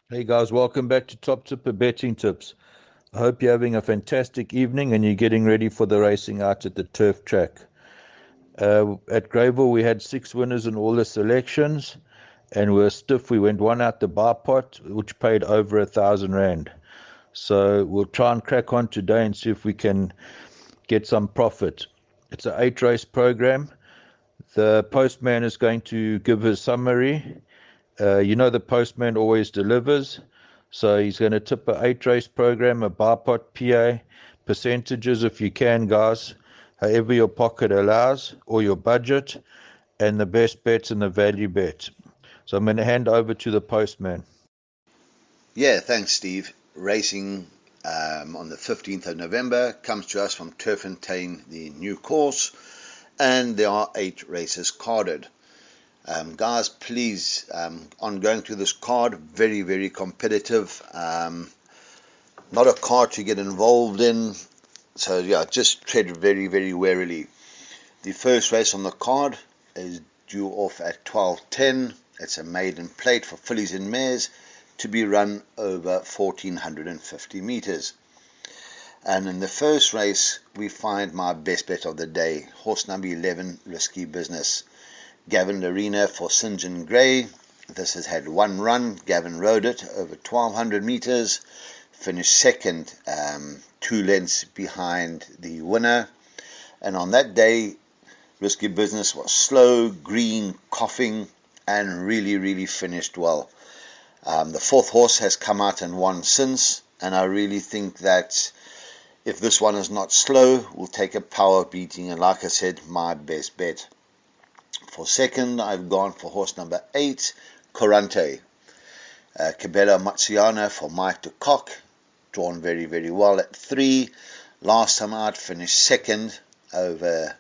Hey guys, welcome back to Top Tipper Betting Tips. I hope you're having a fantastic evening and you're getting ready for the racing out at the turf track. At Grayville, we had 6 winners in all the selections, and we're stiff. We went one out the bar pot, which paid over R1,000. So we'll try and crack on today and see if we can get some profit. It's an 8 race program. The postman is going to give his summary. The postman always delivers. So he's going to tip a 8 race program, a bar pot PA, percentages if you can, guys, however your pocket allows or your budget, and the best bets and the value bet. So I'm going to hand over to the postman. Yeah, thanks, Steve. Racing on the 15th of November comes to us from Turffontein, the new course, and there are 8 races carded. Guys, please, on going through this card, very, very competitive. Not a card to get involved in, so yeah, just tread very, very warily. The first race on the card is due off at 12:10. It's a maiden plate for fillies and mares to be run over 1450 meters. And in the first race, we find my best bet of the day, horse number 11, Risky Business. Gavin Arena for St. John Gray. This has had one run. Gavin rode it over 1200 meters, finished second, 2 lengths behind the winner. And on that day, Risky Business was slow, green, coughing, and really, really finished well. The fourth horse has come out and won since, and I really think that if this one is not slow, we'll take a power beating, and like I said, my best bet. For second, I've gone for horse number 8, Corante. Cabela Matsiana for Mike de Kock, drawn very, very well at 3. Last time out, finished second over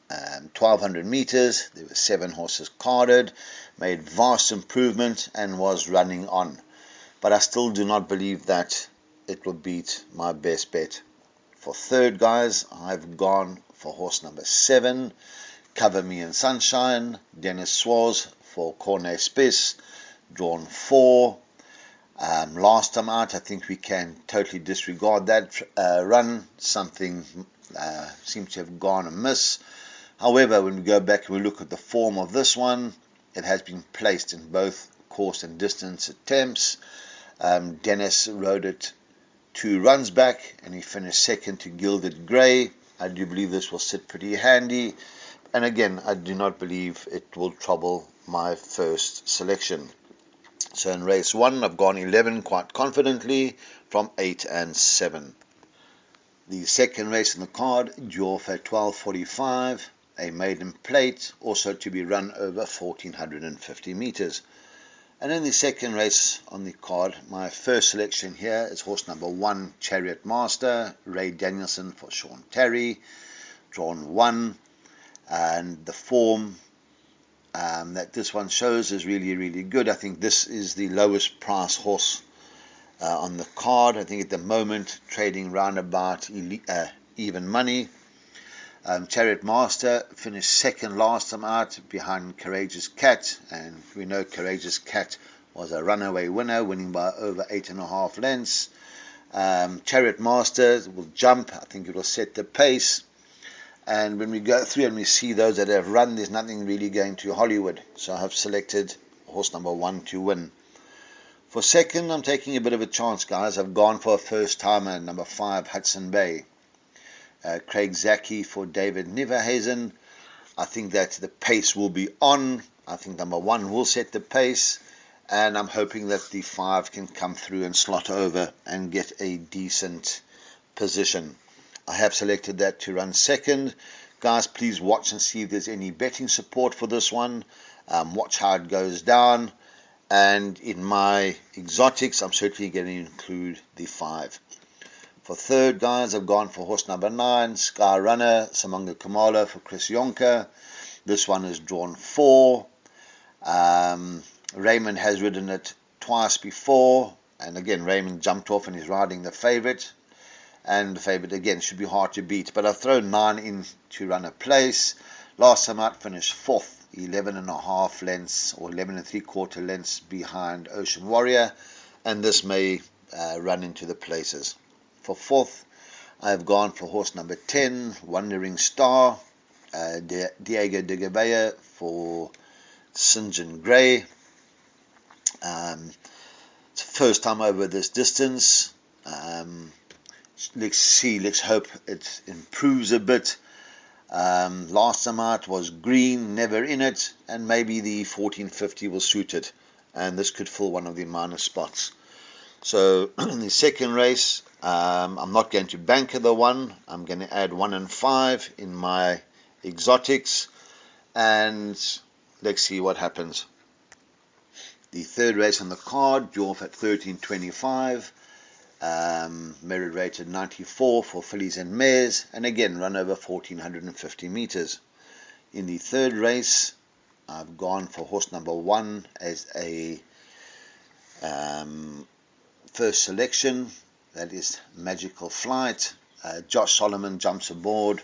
1200 meters. There were 7 horses carded, made vast improvement and was running on. But I still do not believe that it will beat my best bet. For third, guys, I've gone for horse number 7, Cover Me in Sunshine, Dennis Swaz for Cornet Spes, drawn 4. Last time out, I think we can totally disregard that run. Something seems to have gone amiss. However, when we go back and we look at the form of this one, it has been placed in both course and distance attempts. Dennis rode it 2 runs back and he finished second to Gilded Grey. I do believe this will sit pretty handy. And again, I do not believe it will trouble my first selection. So in race 1, I've gone 11 quite confidently from 8 and 7. The second race in the card, due off at 12:45, a maiden plate, also to be run over 1450 meters. And in the second race on the card, my first selection here is horse number 1, Chariot Master, Ray Danielson for Sean Terry, drawn 1. And the form that this one shows is really, really good. I think this is the lowest price horse on the card. I think at the moment trading round about even money. Chariot Master finished second last time out behind Courageous Cat, and we know Courageous Cat was a runaway winner, winning by over 8.5 lengths. Chariot Master will jump. I think it will set the pace. And when we go through and we see those that have run, there's nothing really going to Hollywood. So I have selected horse number 1 to win. For second, I'm taking a bit of a chance, guys. I've gone for a first-timer, number 5, Hudson Bay. Craig Zaki for David Niverhazen. I think that the pace will be on. I think number 1 will set the pace. And I'm hoping that the 5 can come through and slot over and get a decent position. I have selected that to run second. Guys, please watch and see if there's any betting support for this one. Watch how it goes down. And in my exotics, I'm certainly going to include the 5. For third, guys, I've gone for horse number 9, Sky Runner, Samanga Kamala for Chris Yonker. This one is drawn 4. Raymond has ridden it twice before. And again, Raymond jumped off and is riding the favourite. And the favourite again should be hard to beat, but I've thrown 9 in to run a place. Last time out finished 4th, 11.5 lengths or 11 3/4 lengths behind Ocean Warrior. and this may run into the places. For fourth, I've gone for horse number 10, Wandering Star, Diego de Gabella for St. John Gray. It's the first time over this distance. Let's hope it improves a bit. Last time out was green, never in it, and maybe the 1450 will suit it, and this could fill one of the minor spots. So in the second race, I'm not going to banker the one. I'm going to add 1 and 5 in my exotics, and let's see what happens. The third race on the card, drew off at 13.25. Merit rated 94 for fillies and mares, and again run over 1450 meters. In the third race, I've gone for horse number 1 as a first selection. That is Magical Flight. Josh Solomon jumps aboard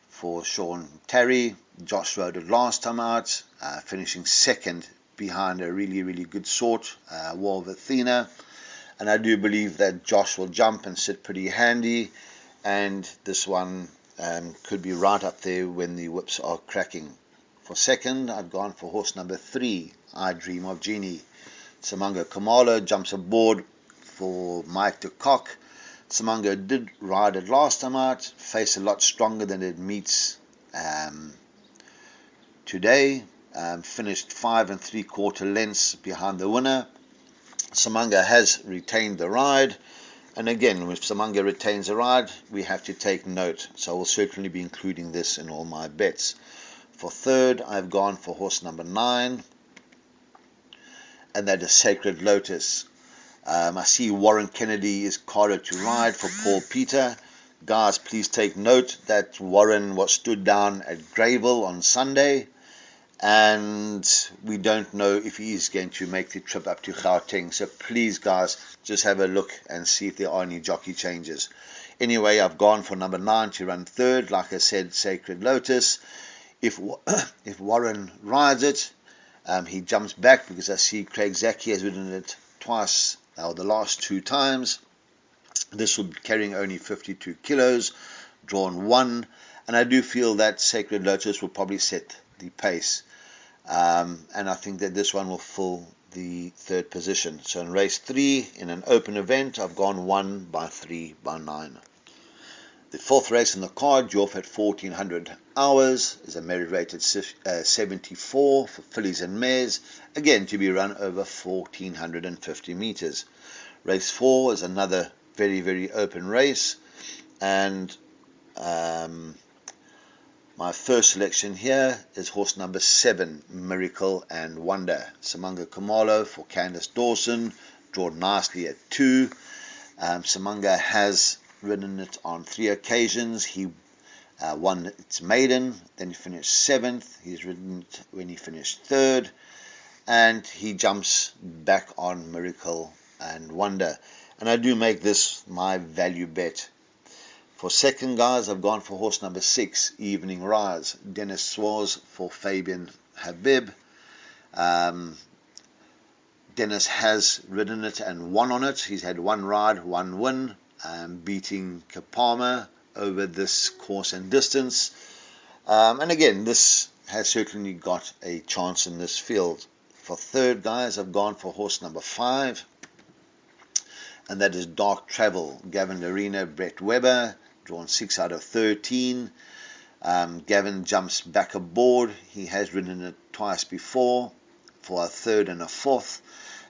for Sean Terry. Josh rode it last time out, finishing second behind a really good sort, War of Athena. And I do believe that Josh will jump and sit pretty handy, and this one could be right up there when the whips are cracking. For second, I've gone for horse number 3, I Dream of Jeannie. Simango Kamalo jumps aboard for Mike de Kock. Simango did ride it last time out, faced a lot stronger than it meets today. Finished 5 3/4 lengths behind the winner. Simango has retained the ride, and again, if Simango retains the ride, we have to take note, so I will certainly be including this in all my bets. For third, I've gone for horse number 9, and that is Sacred Lotus. I see Warren Kennedy is carded to ride for Paul Peter. Guys, please take note that Warren was stood down at Grayville on Sunday, and we don't know if he is going to make the trip up to Gauteng. So please, guys, just have a look and see if there are any jockey changes. Anyway, I've gone for number 9 to run third. Like I said, Sacred Lotus. If Warren rides it, he jumps back, because I see Craig Zaki has ridden it twice, the last 2 times. This will be carrying only 52 kilos, drawn 1, and I do feel that Sacred Lotus will probably set the pace. And I think that this one will fill the third position. So in race 3, in an open event, I've gone 1 by 3 by 9. The fourth race in the card, drew off at 1400 hours, is a merit rated 74 for fillies and mares, again to be run over 1450 meters. Race 4 is another very open race, and my first selection here is horse number 7, Miracle and Wonder. Simango Kamalo for Candice Dawson, drawn nicely at 2. Simango has ridden it on 3 occasions. He won its maiden, then he finished 7th. He's ridden it when he finished 3rd, and he jumps back on Miracle and Wonder. And I do make this my value bet. For second, guys, I've gone for horse number 6, Evening Rise. Dennis Swaz for Fabian Habib. Dennis has ridden it and won on it. He's had 1 ride, 1 win, beating Kapama over this course and distance. And again, this has certainly got a chance in this field. For third, guys, I've gone for horse number 5, and that is Dark Travel. Gavin Arena, Brett Weber, drawn 6 out of 13. Gavin jumps back aboard. He has ridden it twice before for a 3rd and a 4th,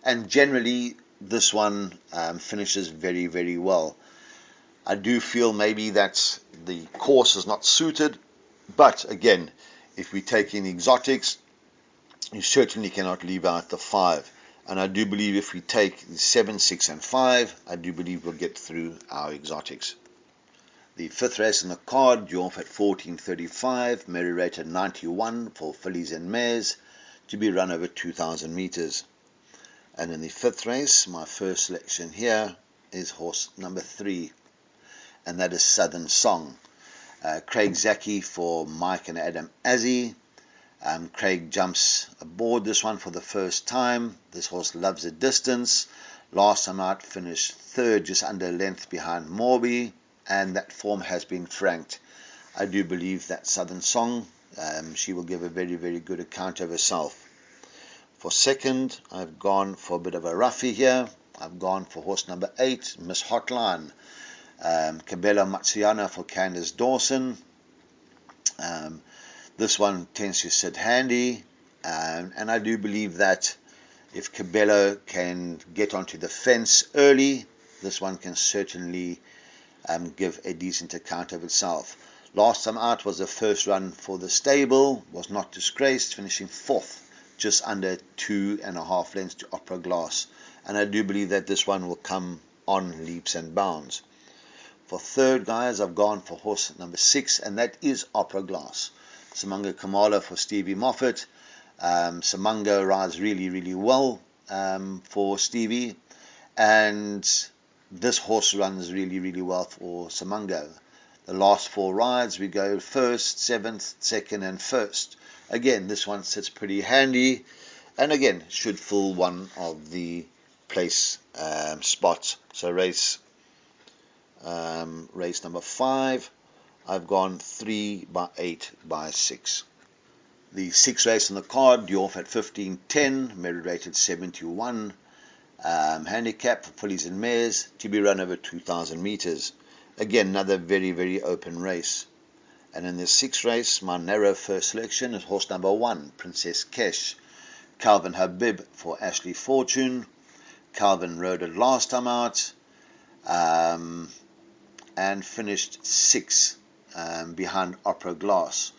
and generally this one finishes very well. I do feel maybe that the course is not suited, but again, if we take in the exotics, you certainly cannot leave out the 5. And I do believe if we take the 7, 6 and 5, I do believe we'll get through our exotics. The 5th race in the card, drew off at 14:35, merit rated 91 for fillies and mares, to be run over 2,000 meters. And in the 5th race, my first selection here is horse number 3, and that is Southern Song. Craig Zaki for Mike and Adam Azzi. Craig jumps aboard this one for the first time. This horse loves a distance. Last time out finished third, just under a length behind Morby, and that form has been franked. I do believe that Southern Song, she will give a very, very good account of herself. For second, I've gone for a bit of a roughie here. I've gone for horse number 8, Miss Hotline. Cabela Matsuana for Candace Dawson. This one tends to sit handy, and I do believe that if Cabello can get onto the fence early, this one can certainly give a decent account of itself. Last time out was the first run for the stable, was not disgraced, finishing 4th, just under 2.5 lengths to Opera Glass. And I do believe that this one will come on leaps and bounds. For third, guys, I've gone for horse number 6, and that is Opera Glass. Samanga Kamala for Stevie Moffat. Samanga rides really, really well for Stevie, and this horse runs really, really well for Samanga. The last 4 rides, we go 1st, 7th, 2nd, and 1st. Again, this one sits pretty handy, and again, should fill one of the place spots. So race number 5, I've gone 3 by 8 by 6. The 6th race on the card, due off at 15.10, merit rated 71. Handicap for fillies and mares to be run over 2,000 meters. Again, another very, very open race. And in the 6th race, my narrow first selection is horse number 1, Princess Kesh. Calvin Habib for Ashley Fortune. Calvin rode it last time out and finished 6th behind Opera Glass.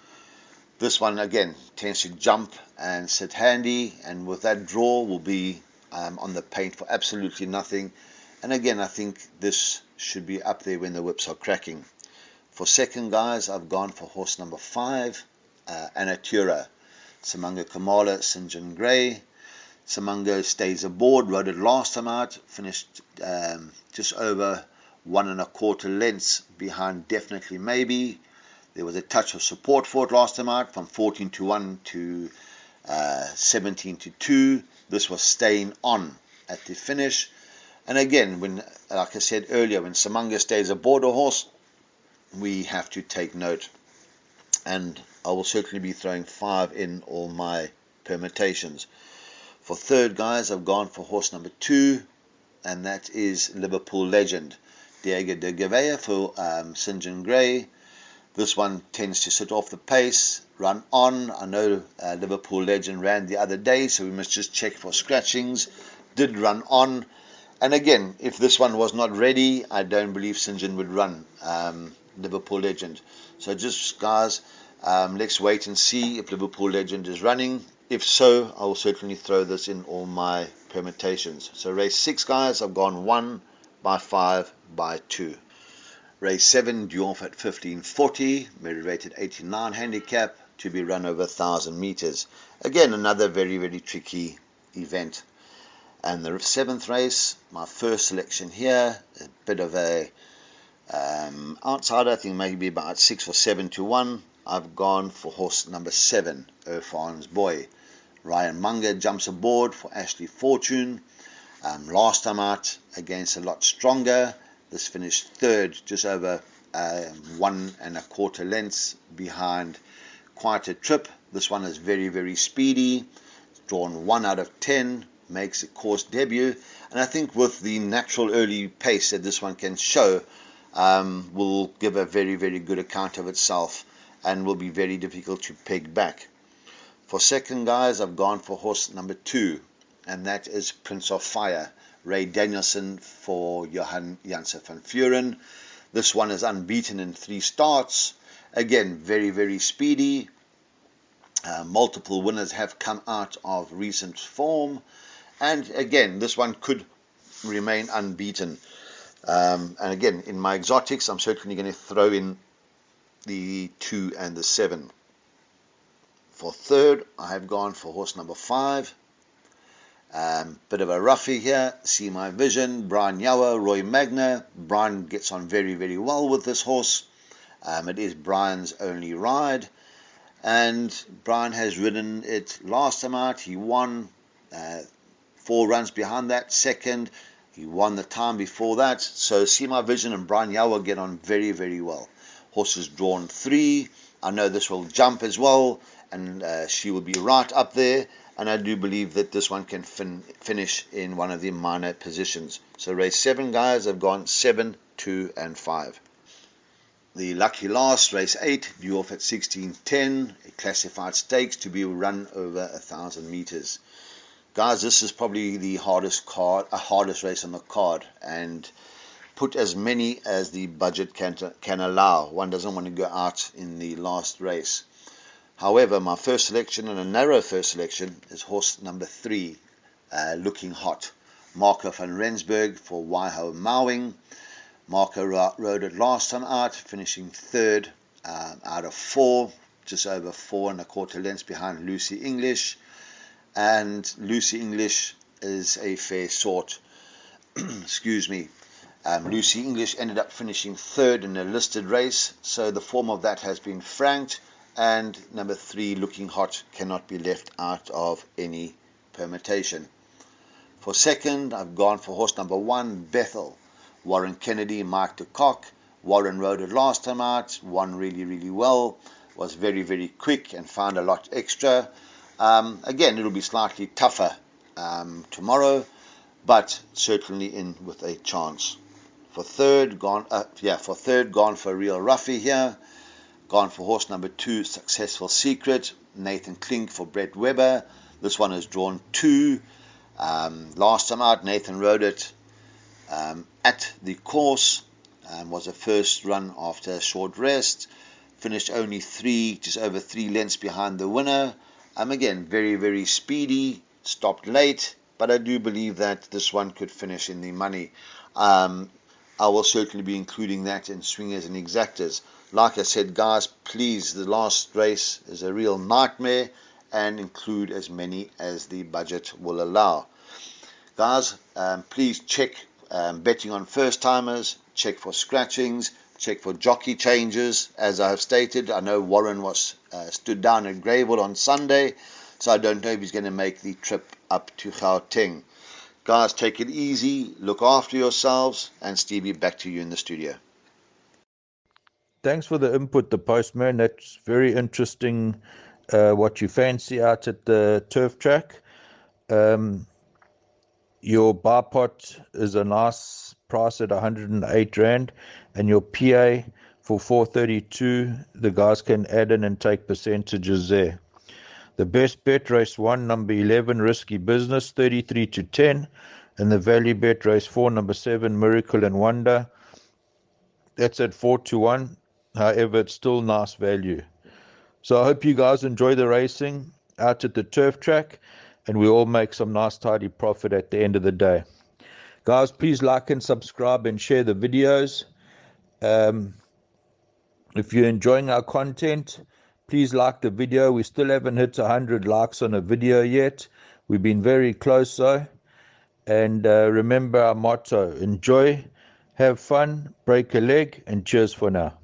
This one again tends to jump and sit handy, and with that draw will be on the paint for absolutely nothing. And again, I think this should be up there when the whips are cracking. For second, guys, I've gone for horse number 5, Anatura. Samanga Kamala, St. John Gray. Samanga stays aboard, rode it last time out, finished just over 1 1/4 lengths behind Definitely Maybe. There was a touch of support for it last time out, from 14-1 to 17-2. This was staying on at the finish. And again, when, like I said earlier, when Samanga stays aboard a horse, we have to take note. And I will certainly be throwing 5 in all my permutations. For third, guys, I've gone for horse number 2, and that is Liverpool Legend. Diego de Gavea for St. John Gray. This one tends to sit off the pace, run on. I know Liverpool Legend ran the other day, so we must just check for scratchings. Did run on. And again, if this one was not ready, I don't believe St. John would run Liverpool Legend. So just, guys, let's wait and see if Liverpool Legend is running. If so, I will certainly throw this in all my permutations. So race 6, guys, I've gone 1 by 5 by 2. Race 7, due off at 15.40, merit rated 89 handicap, to be run over 1,000 meters. Again, another very, very tricky event. And the 7th race, my first selection here, a bit of a outsider, I think maybe about 6 or 7-1. I've gone for horse number 7, Irfan's Boy. Ryan Munger jumps aboard for Ashley Fortune. Last time out, against a lot stronger. This finished 3rd, just over 1 1/4 lengths behind Quite a Trip. This one is very, very speedy. It's drawn 1 out of 10, makes a course debut. And I think with the natural early pace that this one can show, will give a very, very good account of itself and will be very difficult to peg back. For second, guys, I've gone for horse number 2, and that is Prince of Fire. Ray Danielson for Johan Janse van Vuren. This one is unbeaten in 3 starts. Again, very, very speedy. Multiple winners have come out of recent form. And again, this one could remain unbeaten. And again, in my exotics, I'm certainly going to throw in the 2 and the 7. For third, I have gone for horse number 5. Bit of a roughie here. See My Vision, Brian Yawa, Roy Magna. Brian gets on very, very well with this horse. It is Brian's only ride, and Brian has ridden it last time out. He won 4 runs behind that, second. He won the time before that. So See My Vision and Brian Yow will get on very, very well. Horse is drawn 3. I know this will jump as well, and she will be right up there. And I do believe that this one can finish in one of the minor positions. So race 7, guys, have gone 7, 2, and 5. The lucky last, race 8, due off at 16:10, a classified stakes to be run over 1,000 meters. Guys, this is probably the hardest race on the card, and put as many as the budget can allow. One doesn't want to go out in the last race. However, my first selection, and a narrow first selection, is horse number 3, Looking Hot. Marco van Rensburg for Waiho Mowing. Marco rode it last time out, finishing 3rd out of 4, just over 4¼ lengths behind Lucy English. And Lucy English is a fair sort. Excuse me. Lucy English ended up finishing 3rd in a listed race, so the form of that has been franked, and number 3, Looking Hot, cannot be left out of any permutation. For second, I've gone for horse number 1, Bethel. Warren Kennedy, Mike de Kock. Warren rode it last time out, won really, really well, was very, very quick and found a lot extra. Again, it'll be slightly tougher tomorrow, but certainly in with a chance. For third, gone for a real roughie here. Gone for horse number 2, Successful Secret. Nathan Klink for Brett Weber. This one is drawn 2. Last time out, Nathan rode it at the course. Was a first run after a short rest. Finished only just over 3 lengths behind the winner. Again, very, very speedy. Stopped late, but I do believe that this one could finish in the money. I will certainly be including that in swingers and exactors. Like I said, guys, please, the last race is a real nightmare, and include as many as the budget will allow. Guys, please check betting on first timers, check for scratchings, check for jockey changes. As I have stated, I know Warren was stood down at Grayville on Sunday, so I don't know if he's going to make the trip up to Gauteng. Guys, take it easy, look after yourselves, and Stevie, back to you in the studio. Thanks for the input, the postman. That's very interesting what you fancy out at the turf track. Your bar pot is a nice price at 108 Rand, and your PA for 432. The guys can add in and take percentages there. The best bet, race 1, number 11, Risky Business, 33-10. And the value bet, race 4, number 7, Miracle and Wonder. That's at 4-1. However, it's still nice value. So I hope you guys enjoy the racing out at the turf track, and we all make some nice tidy profit at the end of the day. Guys, please like and subscribe and share the videos. If you're enjoying our content, please like the video. We still haven't hit 100 likes on a video yet. We've been very close though. And remember our motto: enjoy, have fun, break a leg, and cheers for now.